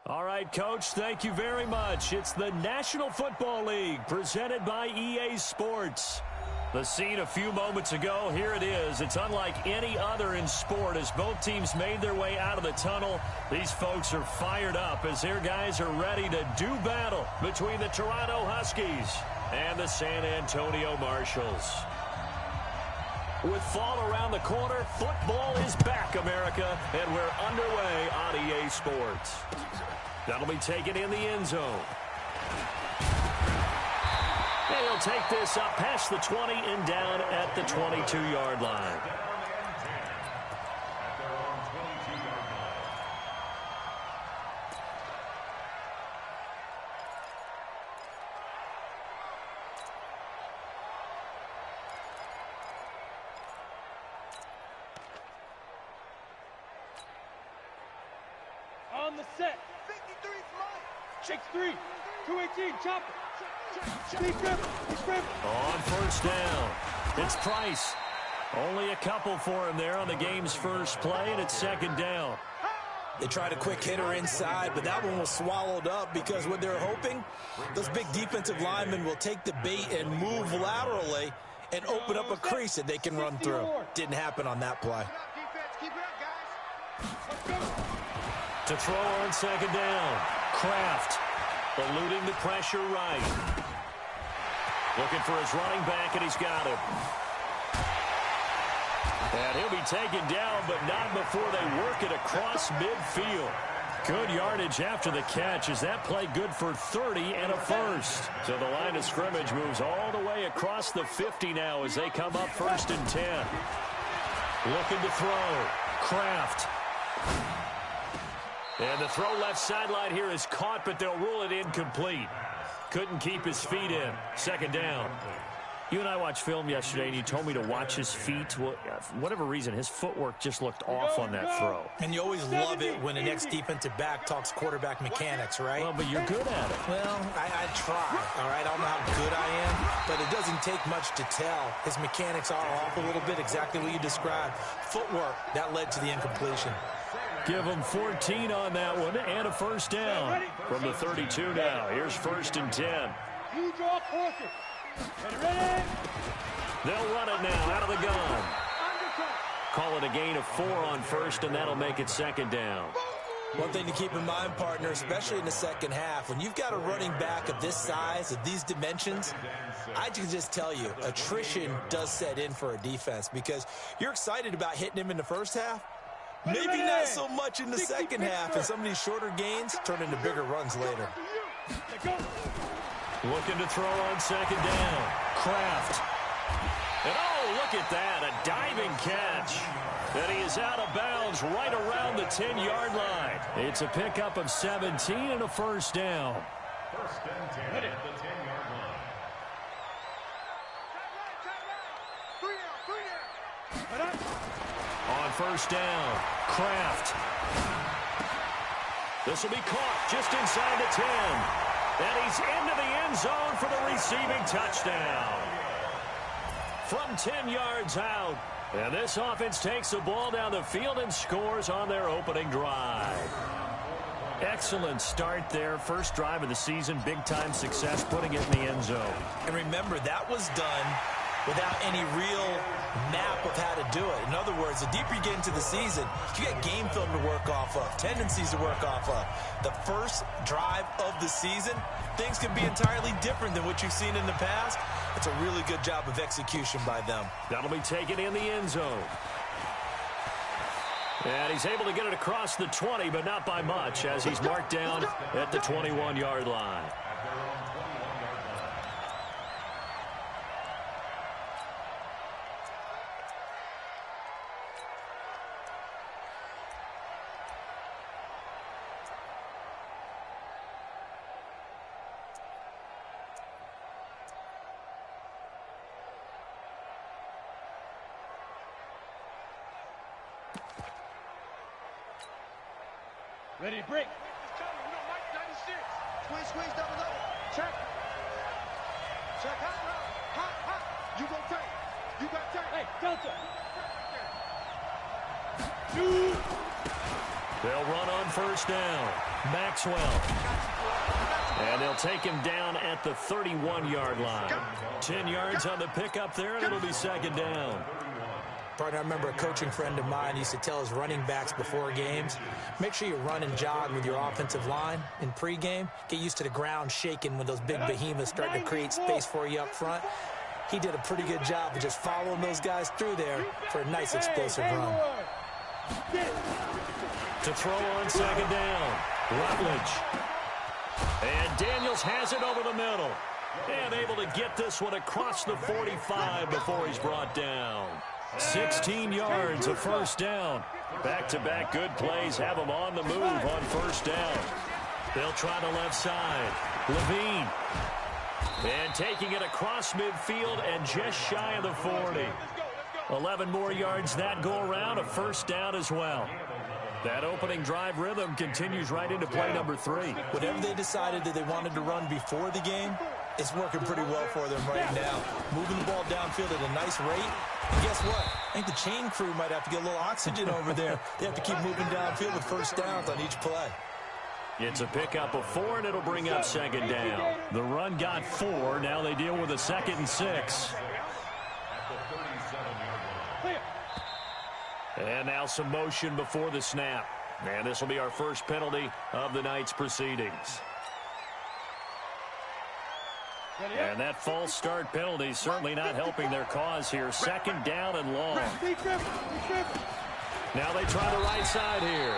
All right, Coach, thank you very much. It's the National Football League presented by EA Sports. The scene a few moments ago, here it is. It's unlike any other in sport as both teams made their way out of the tunnel. These folks are fired up as their guys are ready to do battle between the Toronto Huskies and the San Antonio Marshals. With fall around the corner, football is back, America, and we're underway on EA Sports. That'll be taken in the end zone. And he'll take this up past the 20 and down at the 22-yard line. On the set. 53 Mike. 6'3", 218, chopper. On first down, it's Price. Only a couple for him there on the game's first play, and it's second down. They tried a quick hitter inside, but that one was swallowed up because what they're hoping, those big defensive linemen will take the bait and move laterally and open up a crease that they can run through. Didn't happen on that play. To throw on second down, Kraft eluding the pressure right. Looking for his running back, and he's got him. And he'll be taken down, but not before they work it across midfield. Good yardage after the catch. Is that play good for 30 and a first? So the line of scrimmage moves all the way across the 50 now as they come up first and 10. Looking to throw. Kraft. And the throw left sideline here is caught, but they'll rule it incomplete. Couldn't keep his feet in. Second down. You and I watched film yesterday, and you told me to watch his feet. Well, for whatever reason, his footwork just looked off on that throw. And you always love it when an ex-defensive back talks quarterback mechanics, right? Well, but you're good at it. Well, I try, all right? I don't know how good I am, but it doesn't take much to tell. His mechanics are off a little bit, exactly what you described. Footwork, that led to the incompletion. Give them 14 on that one and a first down from the 32 now. Here's first and 10. You draw portion. Ready? They'll run it now out of the gun. Call it a gain of 4 on first, and that'll make it second down. One thing to keep in mind, partner, especially in the second half, when you've got a running back of this size, of these dimensions, I can just tell you, attrition does set in for a defense because you're excited about hitting him in the first half. Maybe not so much in the second half, and some of these shorter gains turn into bigger runs later. Looking to throw on second down. Kraft. And oh, look at that, a diving catch. And he is out of bounds right around the 10-yard line. It's a pickup of 17 and a first down. First and 10 at the 10-yard line. On first down, Kraft. This will be caught just inside the 10. And he's into the end zone for the receiving touchdown. From 10 yards out. And this offense takes the ball down the field and scores on their opening drive. Excellent start there. First drive of the season. Big-time success putting it in the end zone. And remember, that was done without any real map of how to do it. In other words, the deeper you get into the season, you get game film to work off of, tendencies to work off of. The first drive of the season, things can be entirely different than what you've seen in the past. It's a really good job of execution by them. That'll be taken in the end zone. And he's able to get it across the 20, but not by much, as he's marked down at the 21-yard line. Ready, break. Squeeze, squeeze, double, double. Check. Check, hot, hot. You go tight. You got tight. Hey, Delta. They'll run on first down. Maxwell. And they'll take him down at the 31-yard line. 10 yards on the pickup there, and it'll be second down. Partner, I remember a coaching friend of mine used to tell his running backs before games, make sure you run and jog with your offensive line in pregame. Get used to the ground shaking when those big behemoths start to create space for you up front. He did a pretty good job of just following those guys through there for a nice explosive run. To throw on second down, Rutledge. And Daniels has it over the middle. And able to get this one across the 45 before he's brought down. 16 yards, a first down. Back-to-back good plays have them on the move on first down. They'll try the left side. Levine. And taking it across midfield and just shy of the 40. 11 more yards that go around, a first down as well. That opening drive rhythm continues right into play number 3. Whatever they decided that they wanted to run before the game, it's working pretty well for them right now. Moving the ball downfield at a nice rate. And guess what? I think the chain crew might have to get a little oxygen over there. They have to keep moving downfield with first downs on each play. It's a pickup of 4, and it'll bring up second down. The run got 4. Now they deal with a 2nd and 6. And now some motion before the snap. And this will be our first penalty of the night's proceedings. And that false start penalty certainly not helping their cause here. Second down and long. Now they try the right side here.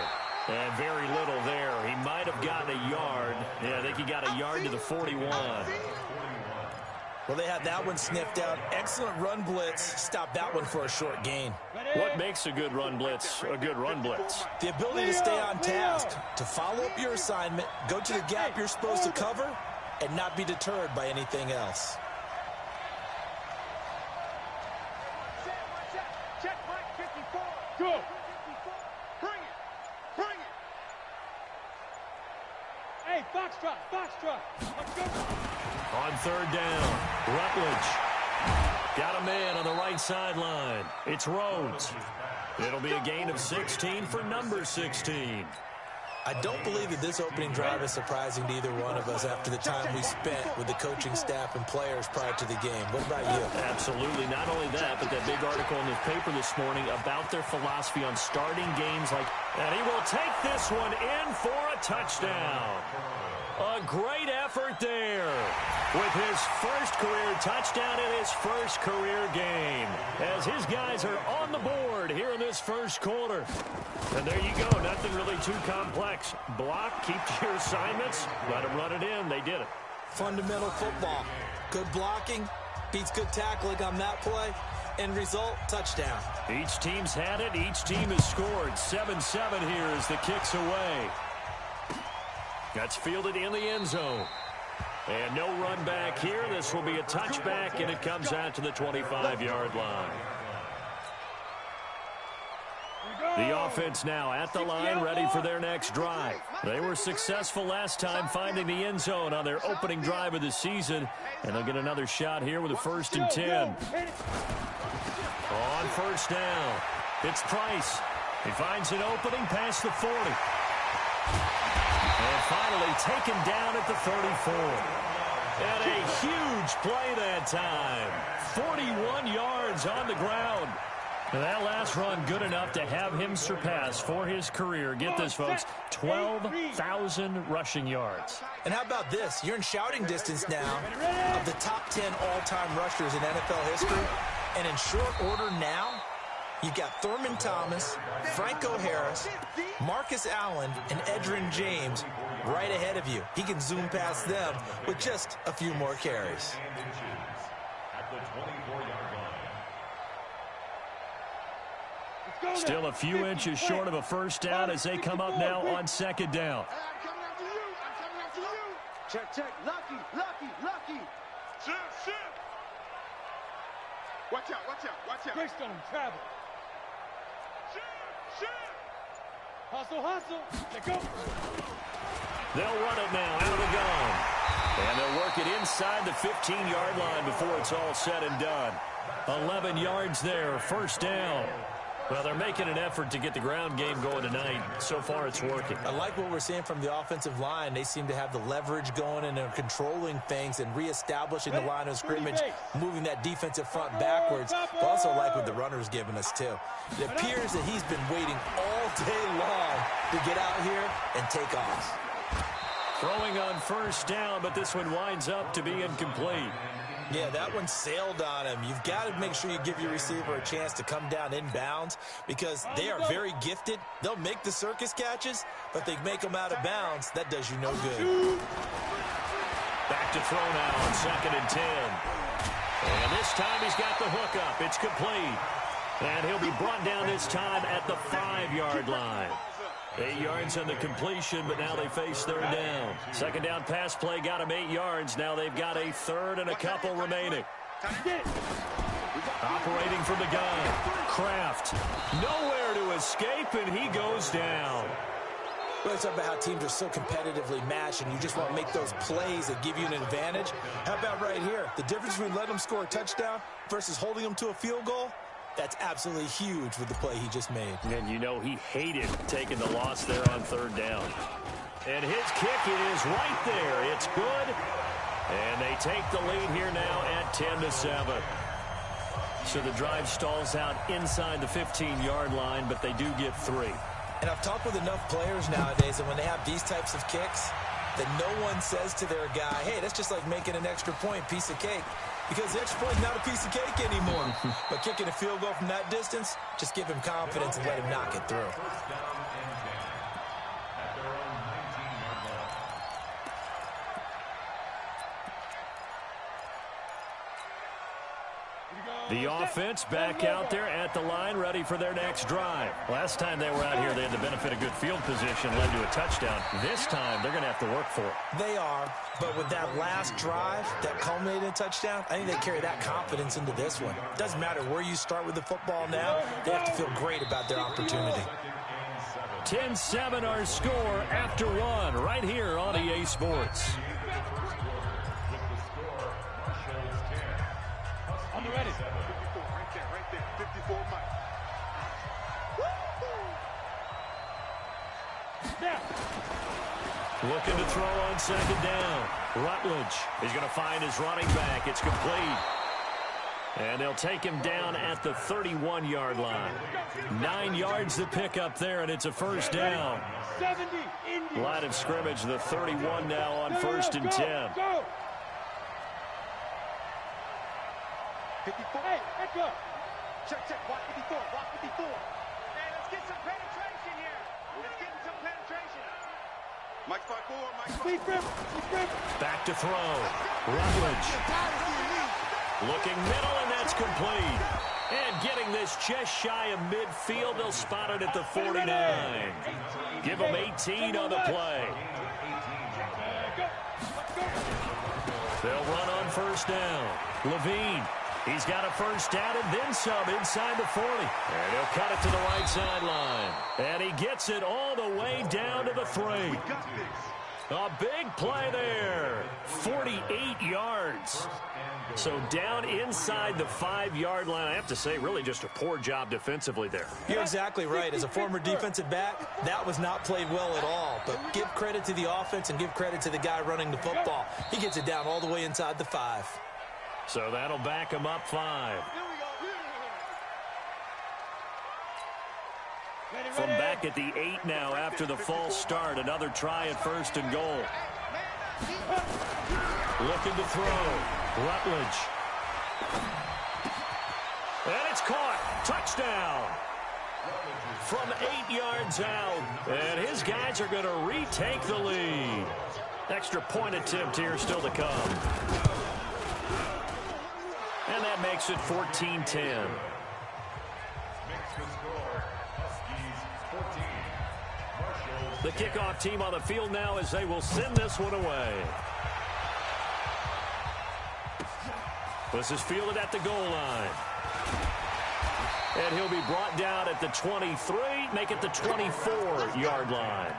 And very little there. He might have gotten a yard. Yeah, I think he got a yard to the 41. Well, they had that one sniffed out. Excellent run blitz. Stop that one for a short gain. What makes a good run blitz a good run blitz? The ability to stay on task, to follow up your assignment, go to the gap you're supposed to cover, and not be deterred by anything else. Check Mike 54. Go. Bring it. Bring it. Hey, Foxtrot. Foxtrot. Let's go. On third down, Rutledge. Got a man on the right sideline. It's Rhodes. It'll be a gain of 16 for number 16. I don't believe that this opening drive is surprising to either one of us after the time we spent with the coaching staff and players prior to the game. What about you? Absolutely. Not only that, but that big article in the paper this morning about their philosophy on starting games like... And he will take this one in for a touchdown. A great effort there with his first career touchdown in his first career game as his guys are on the board here in this first quarter. And there you go. Nothing really too complex. Block, keep to your assignments, let them run it in. They did it. Fundamental football. Good blocking beats good tackling on that play. End result, touchdown. Each team's had it. Each team has scored. 7-7 here as the kick's away. That's fielded in the end zone. And no run back here. This will be a touchback, and it comes out to the 25-yard line. The offense now at the line, ready for their next drive. They were successful last time finding the end zone on their opening drive of the season, and they'll get another shot here with a 1st and 10. On first down, it's Price. He finds an opening past the 40. And finally taken down at the 34. And a huge play that time. 41 yards on the ground. And that last run good enough to have him surpass for his career. Get this, folks, 12,000 rushing yards. And how about this? You're in shouting distance now of the top 10 all-time rushers in NFL history. And in short order now, you've got Thurman Thomas, Franco Harris, Marcus Allen, and Edgerrin James right ahead of you. He can zoom past them with just a few more carries. Still a few inches short of a first down as they come up now on second down. I'm coming after you. I'm coming after you. Check, check. Lucky, lucky, lucky. Shit. Watch out, watch out, watch out. Greystone, travel. Shit. Hustle. Let go. They'll run it now out of the gun. And they'll work it inside the 15-yard line before it's all said and done. 11 yards there, first down. Well, they're making an effort to get the ground game going tonight. So far, it's working. I like what we're seeing from the offensive line. They seem to have the leverage going, and they're controlling things and reestablishing the line of scrimmage, moving that defensive front backwards. But also like what the runner's giving us, too. It appears that he's been waiting all day long to get out here and take off. Throwing on first down, but this one winds up to be incomplete. Yeah, that one sailed on him. You've got to make sure you give your receiver a chance to come down inbounds because they are very gifted. They'll make the circus catches, but they make them out of bounds. That does you no good. Back to throw now on 2nd and 10. And this time he's got the hook up. It's complete. And he'll be brought down this time at the 5-yard line. 8 yards on the completion, but now they face 3rd down. 2nd down pass play got him 8 yards. Now they've got a 3rd and a couple remaining. Operating from the gun. Kraft. Nowhere to escape, and he goes down. Well, it's about how teams are so competitively matched, and you just want to make those plays that give you an advantage. How about right here? The difference between letting them score a touchdown versus holding them to a field goal? That's absolutely huge with the play he just made. And you know he hated taking the loss there on 3rd down. And his kick is right there. It's good. And they take the lead here now at 10-7. So the drive stalls out inside the 15-yard line, but they do get 3. And I've talked with enough players nowadays, and when they have these types of kicks, that no one says to their guy, hey, that's just like making an extra point, piece of cake. Because the extra point is not a piece of cake anymore. But kicking a field goal from that distance, just give him confidence and let him knock it through. The offense back out there at the line, ready for their next drive. Last time they were out here, they had the benefit of good field position, led to a touchdown. This time, they're going to have to work for it. They are, but with that last drive that culminated in a touchdown, I think they carry that confidence into this one. Doesn't matter where you start with the football now, they have to feel great about their opportunity. 10-7 our score after 1 right here on EA Sports. On the ready. 54, right there. 54, Mike. Now. Looking to throw on 2nd down. Rutledge is going to find his running back. It's complete. And they'll take him down at the 31-yard line. 9 yards to pick up there, and it's a 1st down. 70. Line of scrimmage, the 31 now on 1st and 10. Go. 54. Hey, back up. Check. Block 54. Block 54. Hey, let's get some penetration here. Let's get some penetration. Mike 5-4. Mike 5-4. Speed grip. Back to throw. Rutledge. Looking middle, and that's complete. And getting this just shy of midfield, they'll spot it at the 49. Give them 18 on the play. They'll run on 1st down. Levine. He's got a 1st down and then some inside the 40. And he'll cut it to the right sideline. And he gets it all the way down to the 3. A big play there. 48 yards. So down inside the 5-yard line. I have to say, really just a poor job defensively there. You're exactly right. As a former defensive back, that was not played well at all. But give credit to the offense and give credit to the guy running the football. He gets it down all the way inside the 5. So that'll back him up 5. From back at the 8 now after the false start. Another try at 1st and goal. Looking to throw. Rutledge. And it's caught. Touchdown. From 8 yards out. And his guys are going to retake the lead. Extra point attempt here still to come. And that makes it 14-10. The kickoff team on the field now as they will send this one away. This is fielded at the goal line. And he'll be brought down at the 23, make it the 24-yard line.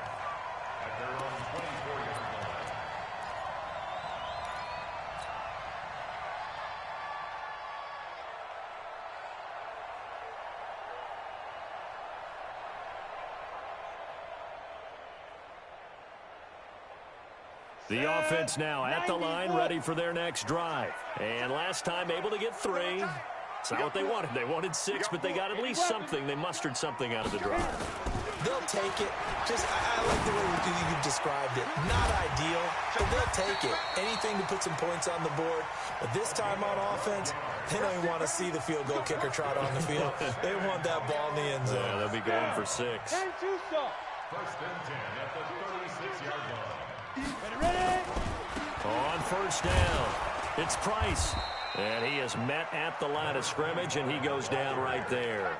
The offense now at the line, ready for their next drive. And last time able to get 3. It's not what they wanted. They wanted 6, but they got at least something. They mustered something out of the drive. They'll take it. I like the way you've described it. Not ideal, but they'll take it. Anything to put some points on the board. But this time on offense, they don't even want to see the field goal kicker trot on the field. They want that ball in the end zone. Yeah, they'll be going for 6. First and 10 at the 36-yard line. Ready? On first down, it's Price. And he is met at the line of scrimmage, and he goes down right there.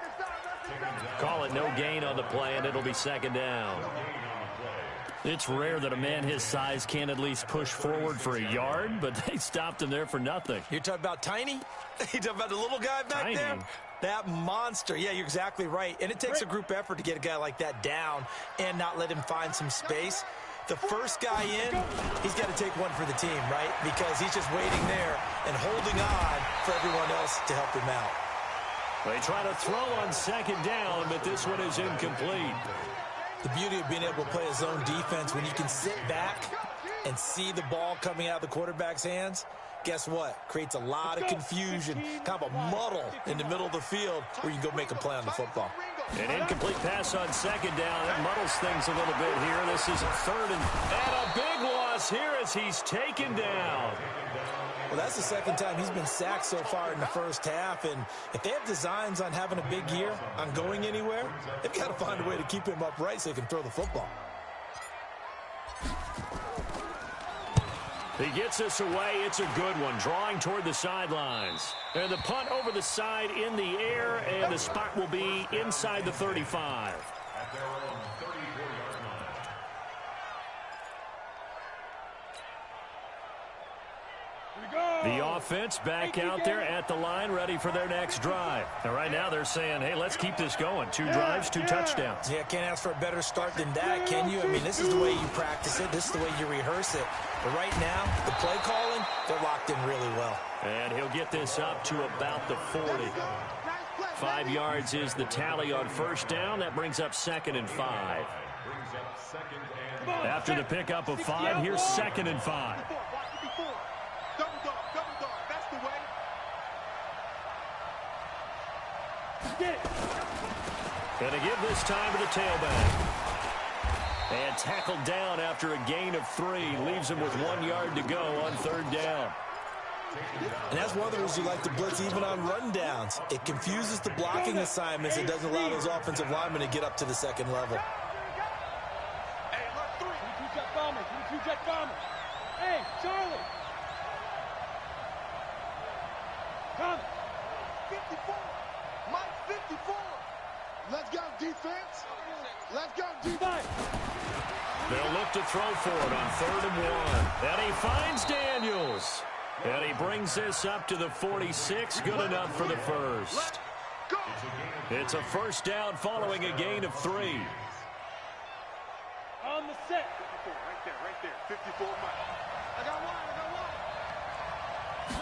Call it no gain on the play, and it'll be second down. It's rare that a man his size can't at least push forward for a yard, but they stopped him there for nothing. You're talking about Tiny? You're talking about the little guy back there? That monster. Yeah, you're exactly right. And it takes a group effort to get a guy like that down and not let him find some space. The first guy in, he's got to take one for the team, right? Because he's just waiting there and holding on for everyone else to help him out. They try to throw on second down, but this one is incomplete. The beauty of being able to play a zone defense, when you can sit back and see the ball coming out of the quarterback's hands, guess what? Creates a lot of confusion, kind of a muddle in the middle of the field where you can go make a play on the football. An incomplete pass on second down. That muddles things a little bit here. This is third and a big loss here as he's taken down. Well, that's the second time he's been sacked so far in the first half, and if they have designs on having a big year, on going anywhere, they've got to find a way to keep him upright so he can throw the football. He gets us away. It's a good one, drawing toward the sidelines. And the punt over the side in the air, and the spot will be inside the 35. At their own 34-yard line. The offense back out there at the line, ready for their next drive. And right now they're saying, hey, let's keep this going. 2 drives, 2 touchdowns. Yeah, can't ask for a better start than that, can you? I mean, this is the way you practice it. This is the way you rehearse it. But right now, the play calling, they're locked in really well. And he'll get this up to about the 40. 5 yards is the tally on first down. That brings up 2nd and 5. After the pickup of 5, here's 2nd and 5. Double dog, that's the way. And to give this time to the tailback. And tackled down after a gain of 3. Leaves him with 1 yard to go on third down. And that's one of the reasons you like to blitz even on rundowns. It confuses the blocking assignments. It doesn't allow those offensive linemen to get up to the second level. Hey, run 3. 22 jet bombers. 22 jet bombers. Hey, Charlie. Come. 54. Mike 54. Let's go, defense. Let's go, defense. They'll look to throw for it on 3rd and 1. And he finds Daniels. And he brings this up to the 46. Good enough for the first. It's a first down following a gain of 3. On the set. 54, right there. 54, Mike. I got one.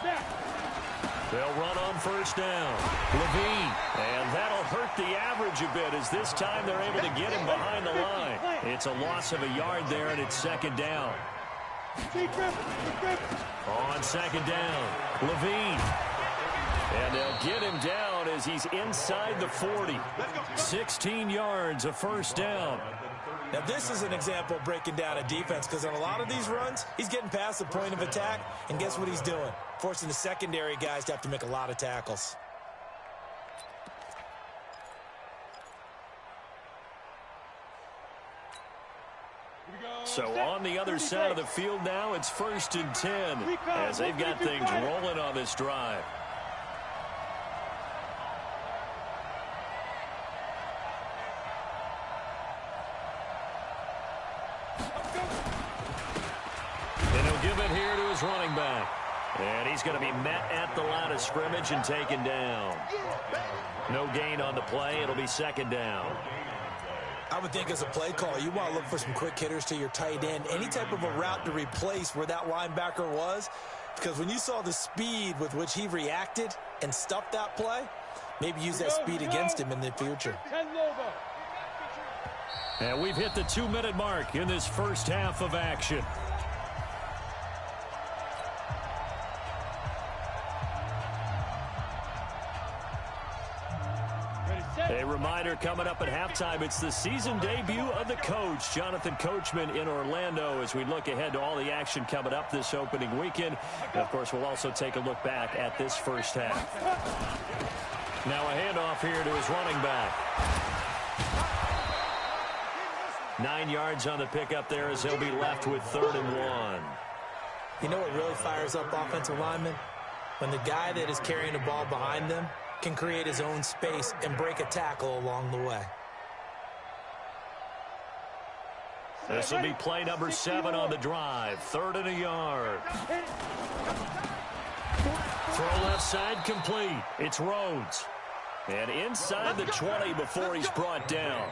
Snap. They'll run on first down. Levine. And that'll hurt the average a bit as this time they're able to get him behind the line. It's a loss of a yard there, and it's 2nd down. On 2nd down, Levine. And they'll get him down as he's inside the 40. 16 yards, a first down. Now, this is an example of breaking down a defense because on a lot of these runs, he's getting past the point of attack, and guess what he's doing? Forcing the secondary guys to have to make a lot of tackles. So on the other side of the field now, it's 1st and 10 as they've got things rolling on this drive. And he'll give it here to his running back. And he's going to be met at the line of scrimmage and taken down. No gain on the play. It'll be 2nd down. I would think as a play call, you want to look for some quick hitters to your tight end. Any type of a route to replace where that linebacker was. Because when you saw the speed with which he reacted and stuffed that play, maybe use that speed against him in the future. And we've hit the 2-minute mark in this first half of action. coming up at halftime. It's the season debut of the coach, Jonathan Coachman, in Orlando, as we look ahead to all the action coming up this opening weekend. And, of course, we'll also take a look back at this first half. Now a handoff here to his running back. 9 yards on the pickup there as he'll be left with 3rd and 1. You know what really fires up offensive linemen? When the guy that is carrying the ball behind them can create his own space and break a tackle along the way. This will be play number 7 on the drive. 3rd and a yard. Throw left side complete. It's Rhodes. And inside the 20 before he's brought down.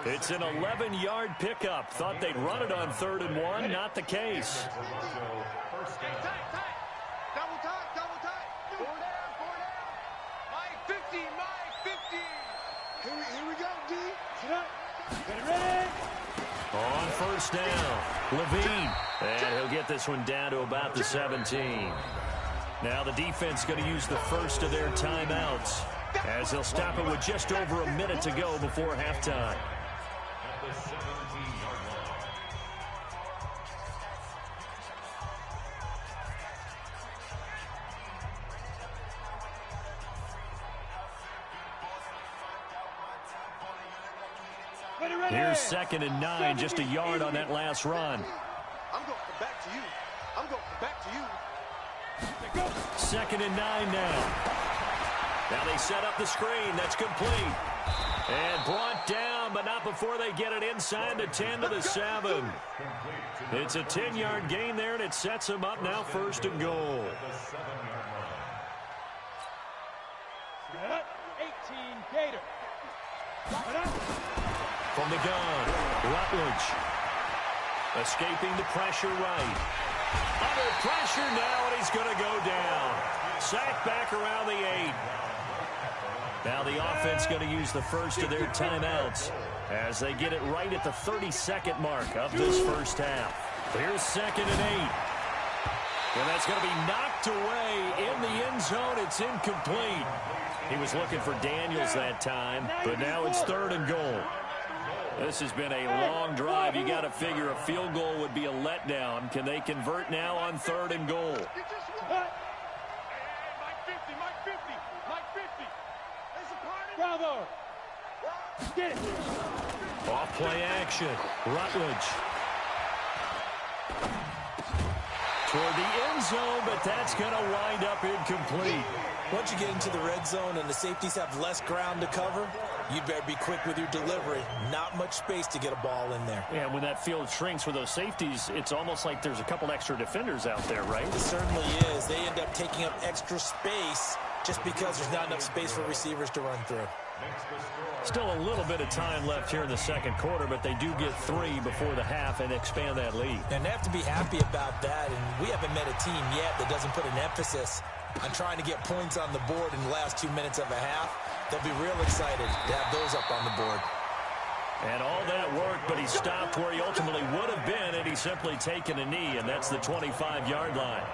It's an 11-yard pickup. Thought they'd run it on 3rd and 1. Not the case. Double tight. 4 down. Mike 50. Here we go, D. Sit up. Get it ready. On 1st down, Levine. And he'll get this one down to about the 17. Now the defense going to use the first of their timeouts, as they'll stop it with just over a minute to go before halftime. At the 17-yard line. Here's 2nd and 9, just a yard on that last run. I'm going to back to you. 2nd and 9 now. Now they set up the screen. That's complete. And brought down, but not before they get it inside the 10 to the 7. It's a 10-yard gain there, and it sets them up now 1st and goal. 18 Gator. From the gun, Rutledge. Escaping the pressure right. Under pressure now, and he's going to go down. Sacked back around the 8. Now the offense going to use the first of their timeouts as they get it right at the 32nd mark of this first half. Here's 2nd and 8. And that's going to be knocked away in the end zone. It's incomplete. He was looking for Daniels that time, but now it's 3rd and goal. This has been a long drive. You got to figure a field goal would be a letdown. Can they convert now on 3rd and goal? Mike 50. Bravo. Get it. Off play action. Rutledge. Toward the end zone, but that's going to wind up incomplete. Once you get into the red zone and the safeties have less ground to cover, you'd better be quick with your delivery. Not much space to get a ball in there. Yeah, when that field shrinks with those safeties, it's almost like there's a couple extra defenders out there, right? It certainly is. They end up taking up extra space just because there's not enough space for receivers to run through. Still a little bit of time left here in the second quarter, but they do get 3 before the half and expand that lead. And they have to be happy about that, and we haven't met a team yet that doesn't put an emphasis on trying to get points on the board in the last 2 minutes of a half. They'll be real excited to have those up on the board. And all that work, but he stopped where he ultimately would have been, and he's simply taken a knee, and that's the 25-yard line.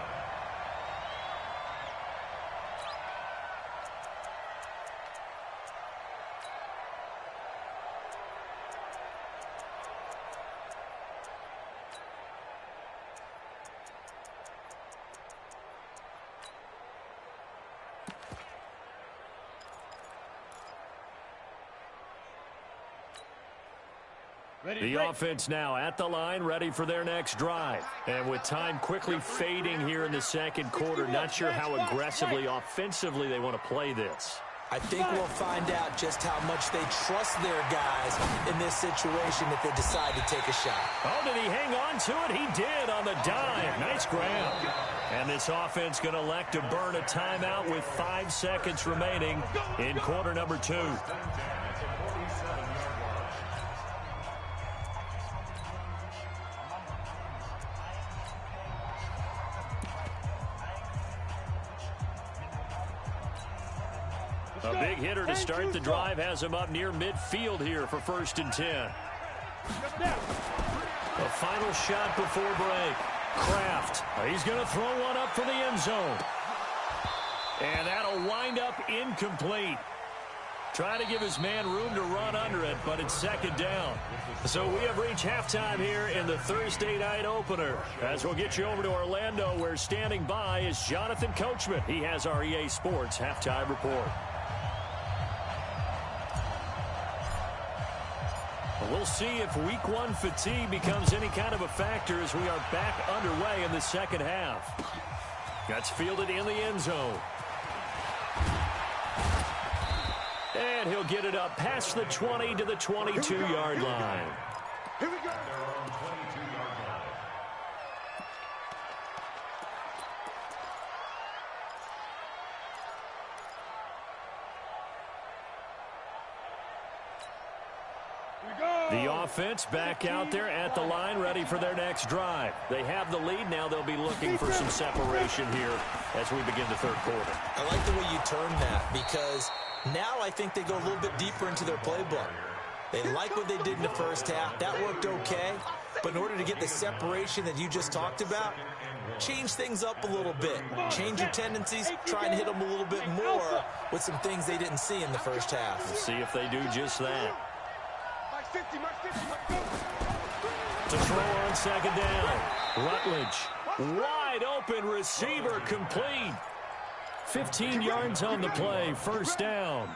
The offense now at the line, ready for their next drive. And with time quickly fading here in the second quarter, not sure how aggressively, offensively they want to play this. I think we'll find out just how much they trust their guys in this situation if they decide to take a shot. Oh, did he hang on to it? He did on the dime. Nice grab. And this offense going to elect to burn a timeout with 5 seconds remaining in quarter number 2. A big hitter to start the drive has him up near midfield here for 1st and 10. A final shot before break. Kraft. He's going to throw one up for the end zone. And that'll wind up incomplete. Trying to give his man room to run under it, but it's second down. So we have reached halftime here in the Thursday night opener. As we'll get you over to Orlando, where standing by is Jonathan Coachman. He has our EA Sports halftime report. We'll see if week one fatigue becomes any kind of a factor as we are back underway in the second half. That's fielded in the end zone. And he'll get it up past the 20 to the 22-yard line. Here we go. The offense back out there at the line, ready for their next drive. They have the lead. Now they'll be looking for some separation here as we begin the third quarter. I like the way you turn that, because now I think they go a little bit deeper into their playbook. They like what they did in the first half. That worked okay. But in order to get the separation that you just talked about, change things up a little bit. Change your tendencies. Try and hit them a little bit more with some things they didn't see in the first half. We'll see if they do just that. To throw on second down. Rutledge. Wide open receiver complete. 15 yards on the play. First down.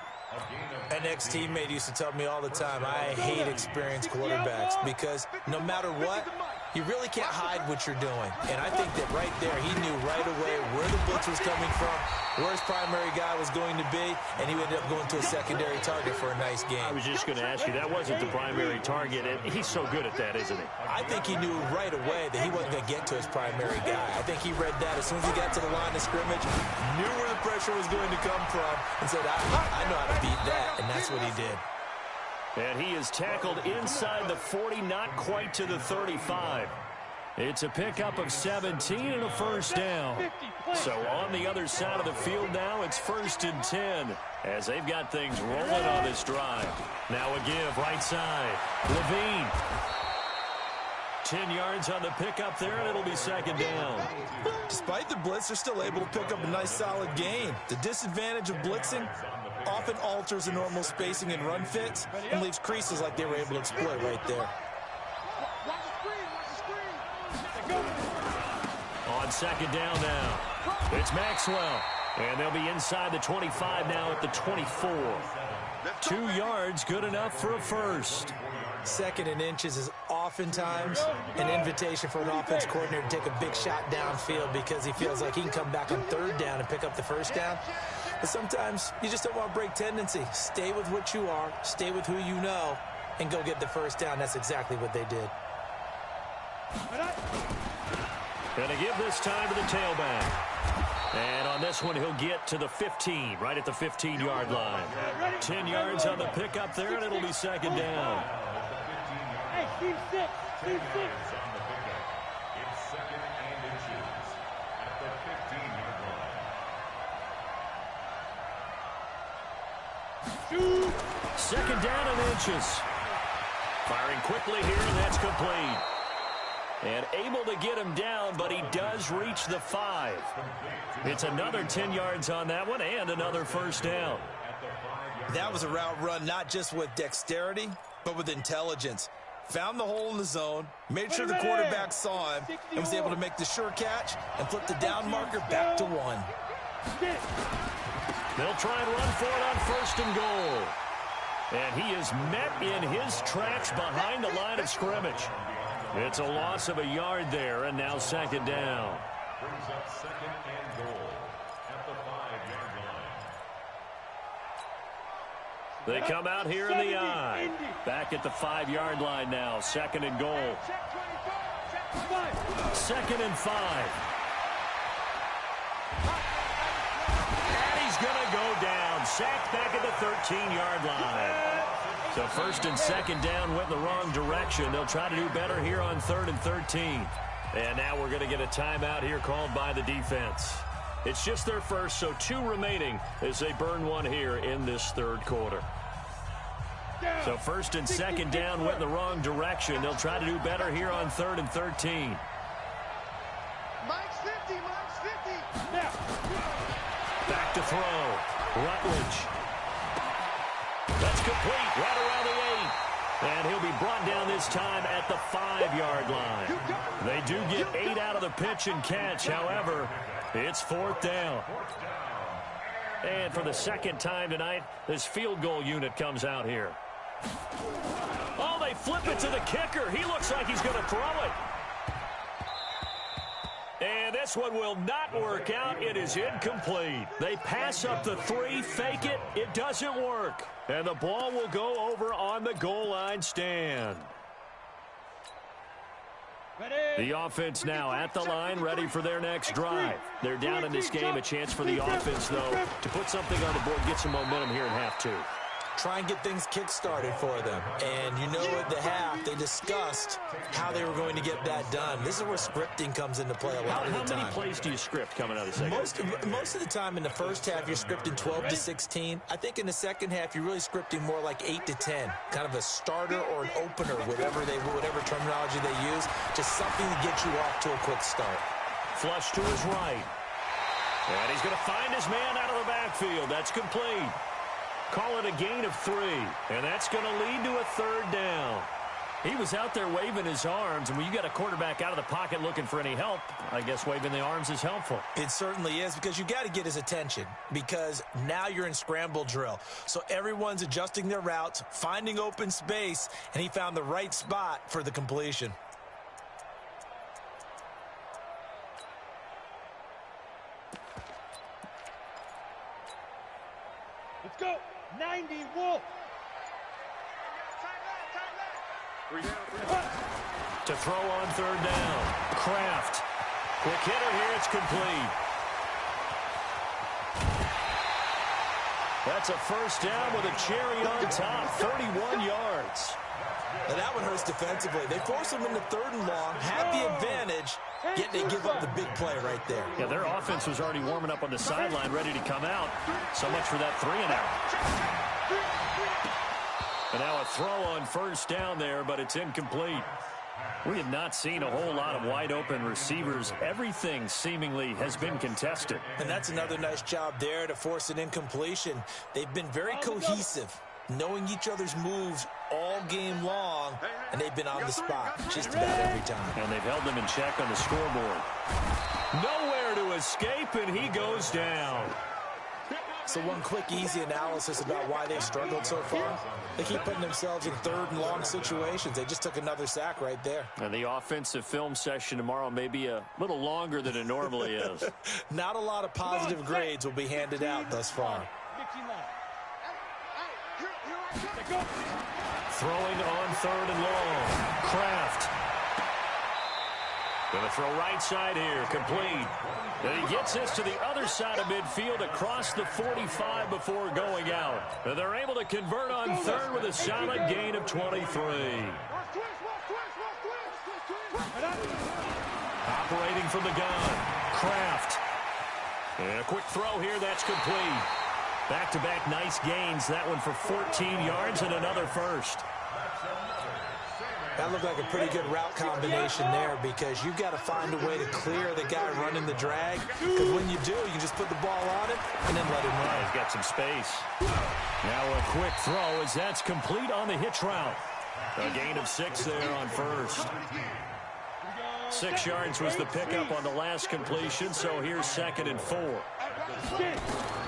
An ex-teammate used to tell me all the time, I hate experienced quarterbacks because no matter what, you really can't hide what you're doing. And I think that right there, he knew right away where the blitz was coming from, where his primary guy was going to be, and he ended up going to a secondary target for a nice game. I was just going to ask you, that wasn't the primary target, and he's so good at that, isn't he? I think he knew right away that he wasn't going to get to his primary guy. I think he read that as soon as he got to the line of scrimmage, knew where the pressure was going to come from, and said, I know how to beat that, and that's what he did. And he is tackled inside the 40, not quite to the 35. It's a pickup of 17 and a first down. So on the other side of the field now, it's 1st and 10 as they've got things rolling on this drive. Now a give right side. Levine. 10 yards on the pickup there, and it'll be second down. Despite the blitz, they're still able to pick up a nice solid gain. The disadvantage of blitzing often alters the normal spacing and run fits and leaves creases like they were able to exploit right there. On second down now, it's Maxwell. And they'll be inside the 25 now at the 24. 2 yards, good enough for a first. 2nd and inches is oftentimes an invitation for an offense coordinator to take a big shot downfield because he feels like he can come back on 3rd down and pick up the first down. But sometimes you just don't want to break tendency. Stay with what you are, stay with who you know, and go get the first down. That's exactly what they did. Gonna give this time to the tailback. And on this one, he'll get to the 15, right at the 15-yard line. 10 yards on the pickup there, and it'll be second down. Hey, Steve 6. Steve 6. It's 2nd and inches at the 15-yard line. Second down and inches. Firing quickly here, and that's complete. And able to get him down, but he does reach the 5. It's another 10 yards on that one, and another first down. That was a route run not just with dexterity, but with intelligence. Found the hole in the zone, made sure the quarterback saw him, and was able to make the sure catch and flip the down marker back to 1. They'll try and run for it on 1st and goal. And he is met in his tracks behind the line of scrimmage. It's a loss of a yard there, and now second down. Brings up 2nd and goal at the 5-yard line. They come out here in the I. Back at the 5-yard line now. 2nd and goal. 2nd and 5. And he's going to go down. Sacked back at the 13-yard line. So 1st and 2nd down went in the wrong direction. They'll try to do better here on 3rd and 13. And now we're going to get a timeout here called by the defense. It's just their first, so 2 remaining as they burn one here in this third quarter. So 1st and 2nd down went in the wrong direction. They'll try to do better here on 3rd and 13. Mike's 50, Mike's 50. Back to throw. Rutledge. It's complete right around the 8. And he'll be brought down this time at the 5-yard line. They do get 8 out of the pitch and catch. However, it's 4th down. And for the second time tonight, this field goal unit comes out here. Oh, they flip it to the kicker. He looks like he's going to throw it. And this one will not work out. It is incomplete. They pass up the 3, fake it. It doesn't work. And the ball will go over on the goal line stand. The offense now at the line, ready for their next drive. They're down in this game. A chance for the offense, though, to put something on the board, get some momentum here in half 2. Try and get things kick-started for them. And you know at the half, they discussed how they were going to get that done. This is where scripting comes into play a lot of the time. How many plays do you script coming out of the second? Most of the time in the first half, you're scripting 12 to 16. I think in the second half, you're really scripting more like 8 to 10. Kind of a starter or an opener, whatever terminology they use. Just something to get you off to a quick start. Flush to his right. And he's going to find his man out of the backfield. That's complete. Call it a gain of 3, and that's going to lead to a 3rd down. He was out there waving his arms, and when you got a quarterback out of the pocket looking for any help, I guess waving the arms is helpful. It certainly is, because you got to get his attention, because now you're in scramble drill. So everyone's adjusting their routes, finding open space, and he found the right spot for the completion. Let's go. 90 Wolf. To throw on 3rd down. Kraft. Quick hitter here. It's complete. That's a 1st down with a cherry on top. 31 yards. Now that one hurts defensively. They force them into 3rd and long, have the advantage, yet they give up the big play right there. Yeah, their offense was already warming up on the sideline, ready to come out. So much for that 3-and-out. And now a throw on 1st down there, but it's incomplete. We have not seen a whole lot of wide-open receivers. Everything seemingly has been contested. And that's another nice job there to force an incompletion. They've been very cohesive, knowing each other's moves all game long, and they've been on the spot just about every time. And they've held them in check on the scoreboard. Nowhere to escape, and he goes down. So one quick, easy analysis about why they've struggled so far. They keep putting themselves in 3rd and long situations. They just took another sack right there. And the offensive film session tomorrow may be a little longer than it normally is. Not a lot of positive grades will be handed out thus far. Throwing on 3rd and long. Kraft. Going to throw right side here. Complete. And he gets this to the other side of midfield across the 45 before going out. And they're able to convert on 3rd with a solid gain of 23. Operating from the gun. Kraft. And a quick throw here. That's complete. Back-to-back nice gains. That one for 14 yards and another 1st. That looked like a pretty good route combination there, because you've got to find a way to clear the guy running the drag. Because when you do, you just put the ball on it and then let him run. He's got some space. Now a quick throw as that's complete on the hitch route. A gain of 6 there on 1st. 6 yards was the pickup on the last completion, so here's 2nd and 4.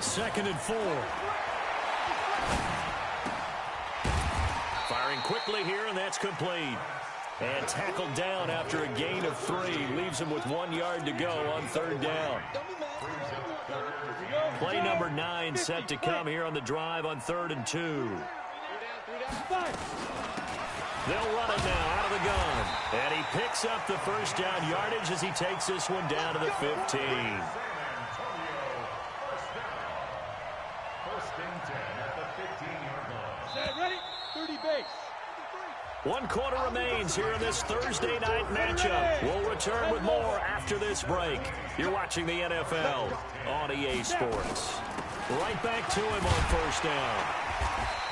2nd and 4. Firing quickly here, and that's complete. And tackled down after a gain of 3. Leaves him with 1 yard to go on 3rd down. Play number 9 set to come here on the drive on 3rd and 2. They'll run it now out of the gun. And he picks up the 1st down yardage as he takes this one down to the 15. Ready? 30 base. 1 quarter remains here in this Thursday night matchup. We'll return with more after this break. You're watching the NFL on EA Sports. Right back to him on 1st down.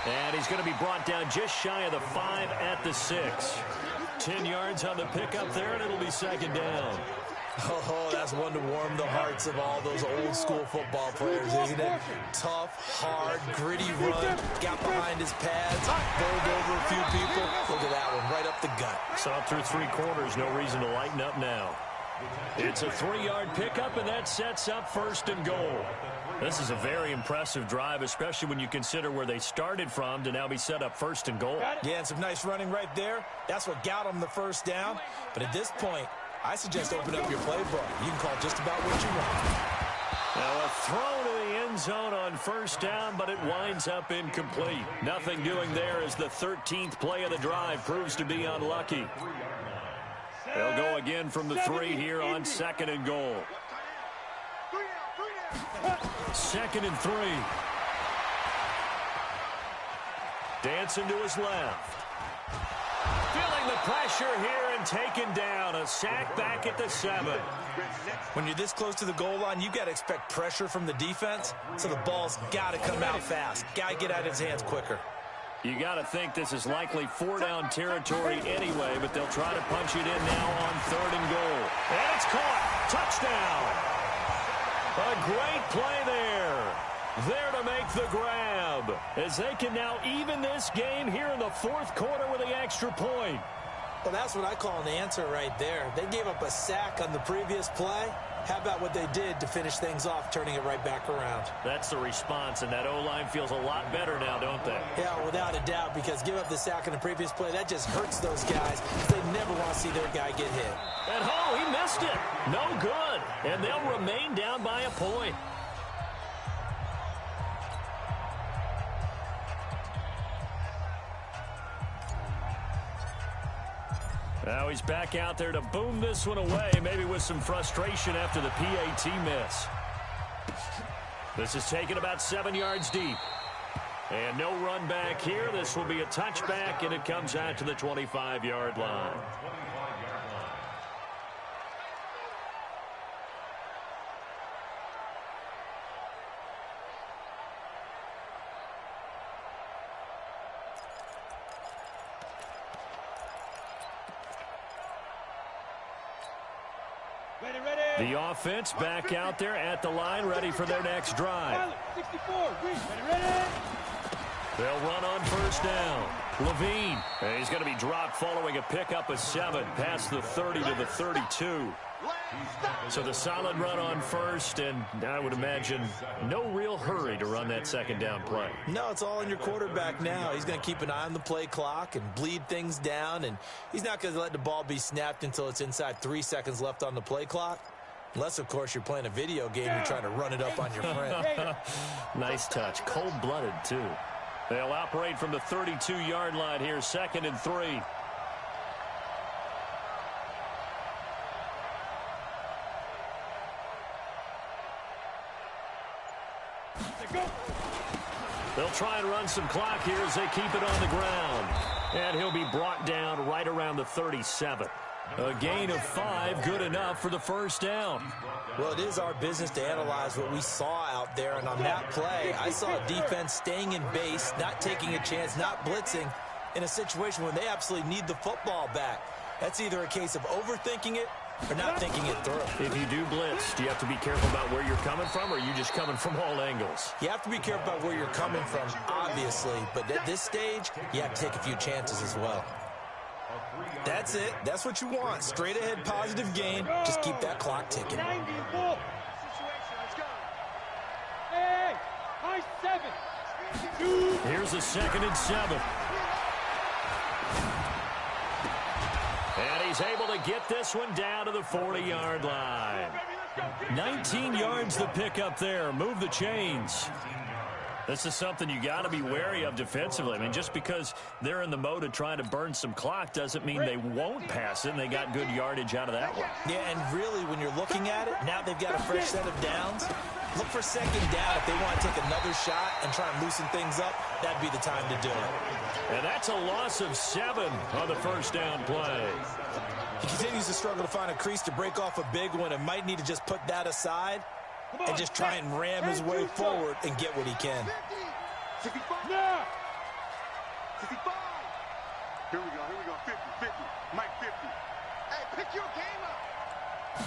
And he's going to be brought down just shy of the 5 at the 6. 10 yards on the pickup there, and it'll be 2nd down. Oh, that's one to warm the hearts of all those old school football players, isn't it? Tough, hard, gritty run, got behind his pads, bowled over a few people. Look at that one, right up the gut. Saw it through 3 quarters, no reason to lighten up now. It's a 3-yard pickup, and that sets up 1st and goal. This is a very impressive drive, especially when you consider where they started from to now be set up 1st and goal. Yeah, and some nice running right there. That's what got them the first down. But at this point, I suggest open up your playbook. You can call just about what you want. Now a throw to the end zone on 1st down, but it winds up incomplete. Nothing doing there as the 13th play of the drive proves to be unlucky. They'll go again from the 3 here on 2nd and goal. 2nd and 3. Dancing to his left. Feeling the pressure here and taken down. A sack back at the 7. When you're this close to the goal line, you've got to expect pressure from the defense, so the ball's got to come out fast. Got to get out of his hands quicker. You got to think this is likely 4-down territory anyway, but they'll try to punch it in now on 3rd and goal. And it's caught. Touchdown. A great play there. There to make the grab, as they can now even this game here in the 4th quarter with the extra point. Well, that's what I call an answer right there. They gave up a sack on the previous play. How about what they did to finish things off, turning it right back around? That's the response, and that O-line feels a lot better now, don't they? Yeah, without a doubt, because give up the sack on the previous play, that just hurts those guys, because they never want to see their guy get hit. And he missed it. No good. And they'll remain down by a point. Now he's back out there to boom this one away, maybe with some frustration after the PAT miss. This is taken about 7 yards deep. And no run back here. This will be a touchback, and it comes out to the 25-yard line. The offense back out there at the line, ready for their next drive. 64, ready. They'll run on 1st down. Levine, he's going to be dropped following a pickup of 7 past the 30 to the 32. So the solid run on 1st, and I would imagine no real hurry to run that 2nd down play. No, it's all in your quarterback now. He's going to keep an eye on the play clock and bleed things down, and he's not going to let the ball be snapped until it's inside 3 seconds left on the play clock. Unless, of course, you're playing a video game, you're trying to run it up on your friend. Nice touch. Cold-blooded, too. They'll operate from the 32-yard line here, 2nd and 3. They'll try and run some clock here as they keep it on the ground. And he'll be brought down right around the 37. A gain of 5, good enough for the 1st down. Well, it is our business to analyze what we saw out there, and on that play, I saw a defense staying in base, not taking a chance, not blitzing, in a situation where they absolutely need the football back. That's either a case of overthinking it or not thinking it through. If you do blitz, do you have to be careful about where you're coming from, or are you just coming from all angles? You have to be careful about where you're coming from, obviously, but at this stage, you have to take a few chances as well. That's it. That's what you want. Straight ahead, positive gain. Just keep that clock ticking. 90 full. Hey, high 7. Here's a 2nd and 7. And he's able to get this one down to the 40-yard line. 19 yards to pick up there. Move the chains. This is something you got to be wary of defensively. I mean, just because they're in the mode of trying to burn some clock doesn't mean they won't pass it, and they got good yardage out of that one. Yeah, and really, when you're looking at it, now they've got a fresh set of downs. Look for 2nd down. If they want to take another shot and try and loosen things up, that'd be the time to do it. And that's a loss of 7 on the 1st down play. He continues to struggle to find a crease to break off a big one and might need to just put that aside and just try and ram his way forward and get what he can. 65. 65. Here we go. 50. Mike 50. Hey, pick your game up.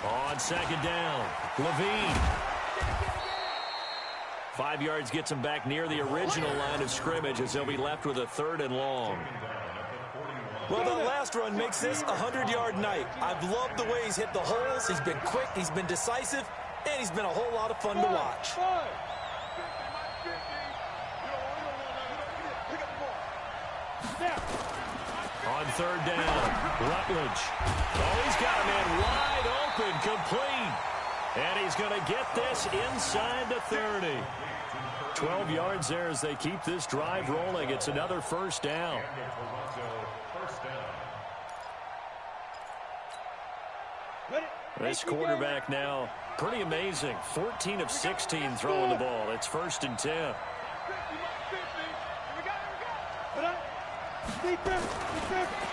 On second down, Levine. 5 yards gets him back near the original line of scrimmage as they'll be left with a 3rd and long. Well, that last run makes this a 100-yard night. I've loved the way he's hit the holes. He's been quick, he's been decisive, and he's been a whole lot of fun to watch. On 3rd down, Rutledge. Oh, he's got a man wide open, complete. And he's going to get this inside the 30. 12 yards there as they keep this drive rolling. It's another 1st down. This quarterback now, pretty amazing. 14 of 16 throwing the ball. It's 1st and 10.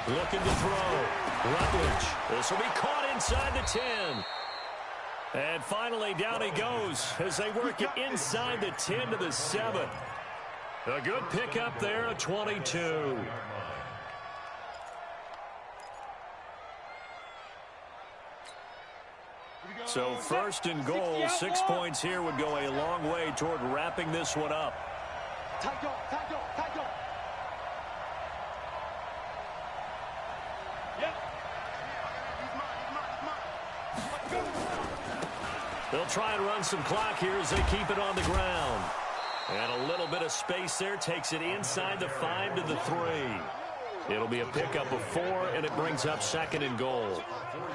Looking to throw. Rutledge. This will be caught inside the 10. And finally, down he goes as they work it inside the 10 to the 7. A good pickup there, a 22. So 1st and goal, 6 points here would go a long way toward wrapping this one up. They'll try and run some clock here as they keep it on the ground. And a little bit of space there takes it inside the 5 to the 3. It'll be a pickup of 4, and it brings up 2nd and goal.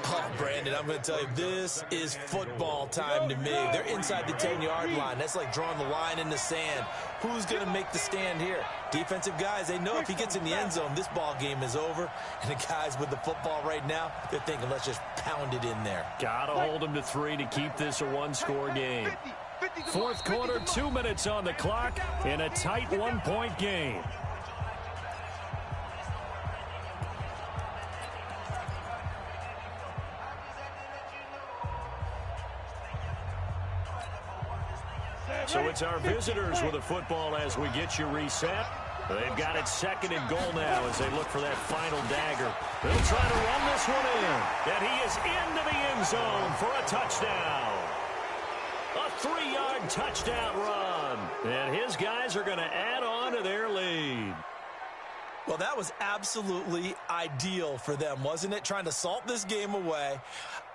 Oh, Brandon, I'm going to tell you, this is football time to me. They're inside the 10-yard line. That's like drawing the line in the sand. Who's going to make the stand here? Defensive guys, they know if he gets in the end zone, this ball game is over. And the guys with the football right now, they're thinking, let's just pound it in there. Got to hold him to 3 to keep this a one-score game. 4th quarter, 2 minutes on the clock in a tight 1-point game. So it's our visitors with the football as we get you reset. They've got it 2nd and goal now as they look for that final dagger. They'll try to run this one in. And he is into the end zone for a touchdown. A 3-yard touchdown run. And his guys are going to add on to their lead. Well, that was absolutely ideal for them, wasn't it? Trying to salt this game away.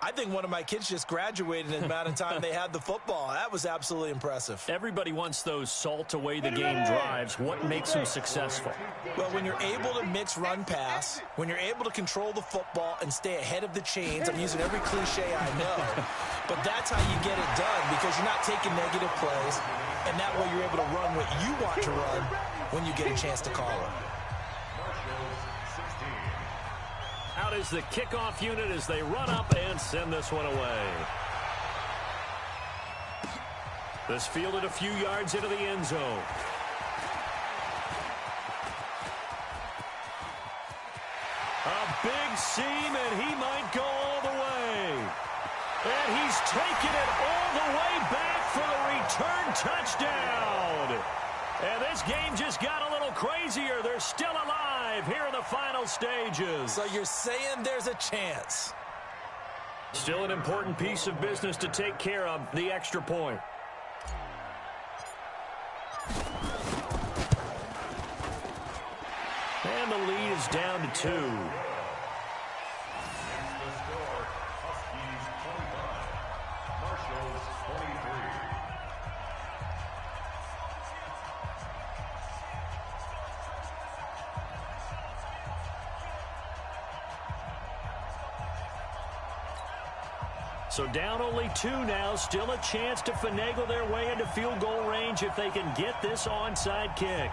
I think one of my kids just graduated in the amount of time they had the football. That was absolutely impressive. Everybody wants those salt away the game drives. What makes them successful? Well, when you're able to mix run-pass, when you're able to control the football and stay ahead of the chains, I'm using every cliche I know, but that's how you get it done because you're not taking negative plays, and that way you're able to run what you want to run when you get a chance to call it. Out is the kickoff unit as they run up and send this one away. This fielded a few yards into the end zone. A big seam, and he might go all the way. And he's taken it all the way back for the return touchdown. And this game just got a little crazier. They're still alive here in the final stages. So you're saying there's a chance. Still an important piece of business to take care of, the extra point. And the lead is down to 2. The score, Huskies 25, Marshalls 23. So down only 2 now. Still a chance to finagle their way into field goal range if they can get this onside kick.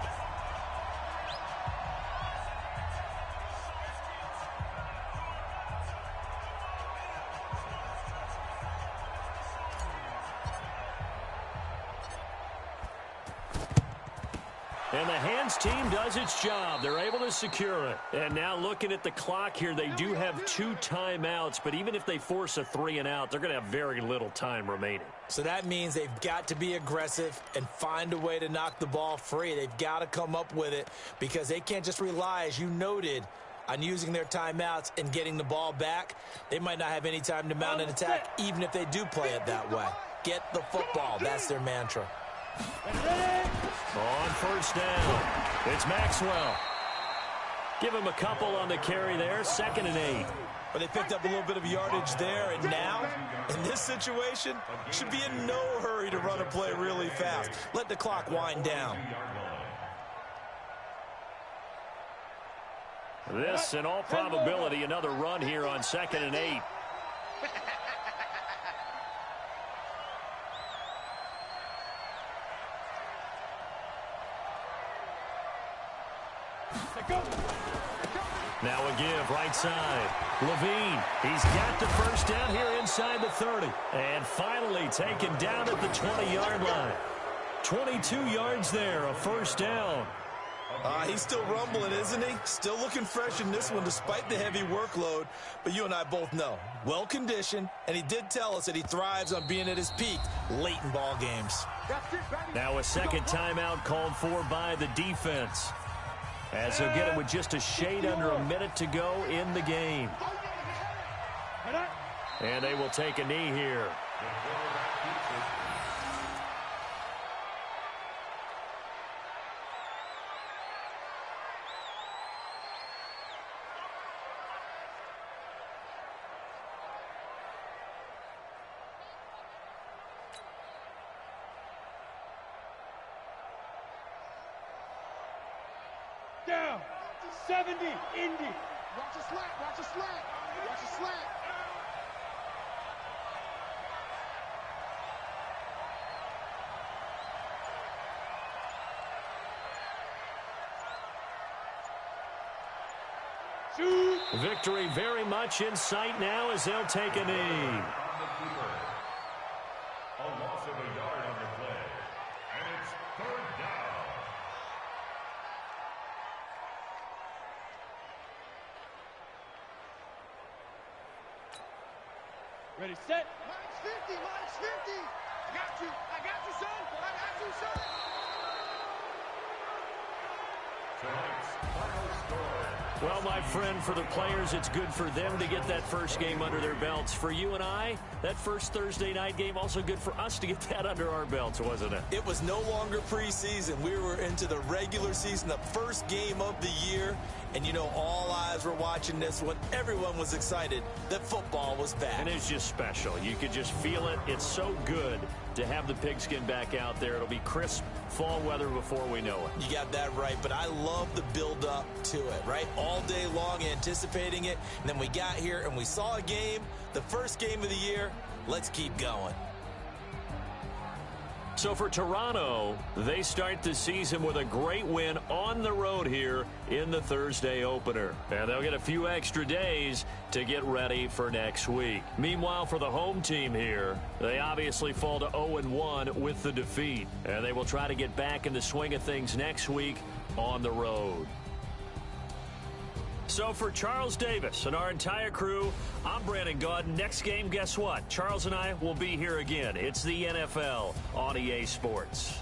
And the hands team does its job. They're able to secure it. And now looking at the clock here, they do have 2 timeouts, but even if they force a 3 and out, they're going to have very little time remaining. So that means they've got to be aggressive and find a way to knock the ball free. They've got to come up with it because they can't just rely, as you noted, on using their timeouts and getting the ball back. They might not have any time to mount an attack, even if they do play it that way. Get the football. That's their mantra. On first down, it's Maxwell. Give him a couple on the carry there, 2nd and 8. But they picked up a little bit of yardage there, and now, in this situation, should be in no hurry to run a play really fast. Let the clock wind down. This, in all probability, another run here on 2nd and 8. Now a give, right side. Levine, he's got the first down here inside the 30. And finally taken down at the 20-yard line. 22 yards there, a first down. He's still rumbling, isn't he? Still looking fresh in this one despite the heavy workload. But you and I both know, well-conditioned, and he did tell us that he thrives on being at his peak late in ball games. Now a second timeout called for by the defense, as he'll get it with just a shade under a minute to go in the game. And they will take a knee here. Down. 70. Indy. Watch a slant. Watch a slant. Watch a slant. Shoot. Victory very much in sight now as they'll take a knee. A loss of a yard on the play. And it's 3rd down. Ready, set. Minus 50. Minus 50. I got you. I got you, son. I got you, son. Tonight's final score. Well, my friend, for the players, it's good for them to get that first game under their belts. For you and I, that first Thursday night game, also good for us to get that under our belts, wasn't it? It was no longer preseason. We were into the regular season, the first game of the year. And, you know, all eyes were watching this one. Everyone was excited that football was back. And it's just special. You could just feel it. It's so good to have the pigskin back out there. It'll be crisp fall weather before we know it. You got that right, but I love the build-up to it, right? All day long anticipating it, and then we got here and we saw a game, the first game of the year. Let's keep going. So for Toronto, they start the season with a great win on the road here in the Thursday opener. And they'll get a few extra days to get ready for next week. Meanwhile, for the home team here, they obviously fall to 0-1 with the defeat. And they will try to get back in the swing of things next week on the road. So for Charles Davis and our entire crew, I'm Brandon Gaudin. Next game, guess what? Charles and I will be here again. It's the NFL on EA Sports.